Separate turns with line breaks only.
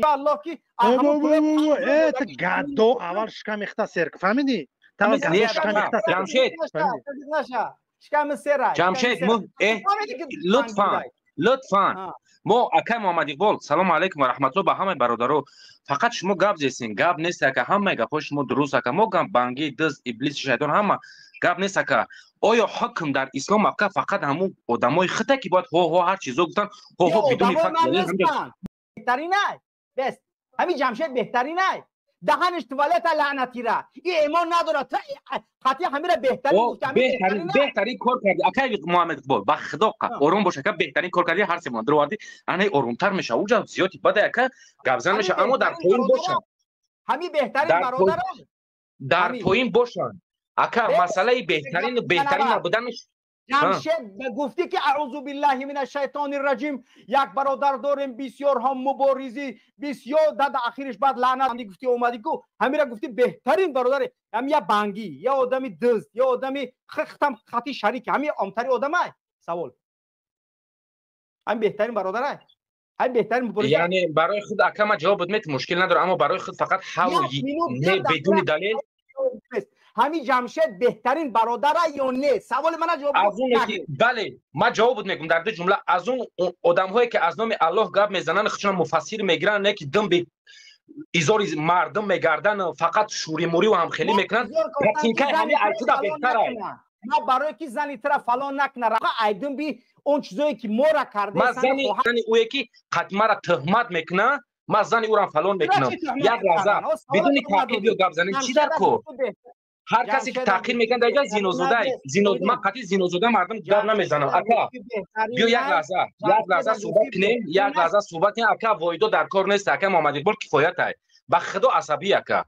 الله که همون
ات گادو اول شکم اختصار فهمیدی تا گادو شکم اختصار
جمشید
شکم سر
جمشید لطفاً ما اکای محمد اقبال سلام علیکم و رحمت الله به همه برادران فقط شما گپ زیستین گپ نیست که همه گپ شما درست که ما گپ بانگی دز ابلیس شیطان همه گپ نیست که آیا حکم در اسلام که فقط همون آدمای خطا که باید هو هر چیزو گفتن هو بدون فکر
بهترین نه بس همین جمشید بهترین نه دهنش توالت لعنتی را این ایمان نداره قطعی همین را
بهترین کار کردی اکای محمد اقبال با خدا آروم باشه که بهترین کار کردی هر سیمان دروادی انه آرومتر میشه اوجا زیادی بده که گپزن میشه اما در پایین باشن
همین بهترین برادران
در پایین باشن اکا مسئله بهترین نبودنش
جمشید گفتی که اعوذ بالله من الشیطان الرجیم یک برادر داریم بسیار هم مبارزی بسیار داد اخیرش بعد لعنت گفتی اومدی کو همین را گفتی بهترین برادر هم یا بانگی یا آدمی دزد یا آدمی ختم خطی شریک همین عامتری آدمای سوال هم بهترین برادر هم بهترین مبارز
یعنی برای خود اکا ما جواب بدمت مشکل نداره اما برای خود فقط نه بدون دلیل
همین جمشید بهترین برادر یا نه سوال من جواب
بله ما جواب میگم در دو جمله از اون آدم هایی که از نام الله گپ میزنن خودشون مفسر میگیرن نه که دم به ایزار مردم میگردن فقط شوری موری و هم خیلی میکنن رتینکه همین ایتودا بهتره
ما برای کی زنی طرف فلان نکنه ایدون بی اون چیزایی که ما را کرده
ما زنی او یکی قدمه را تهمت میکنه ما زنی او را فلان میکنم یک لحظه بدون تعقیب و گپ زدن چی در کو هر کسی که تحقیر میکنه در اینجا زینوزوده من قطعی زینوزوده مردم گپ نمیزنم اکا بیا یک لحظه صحبت کنیم یک لحظه صحبت کنیم اکا وایدو در کار نیست اکا محمد اقبال کفایت های به خدا عصبی اکا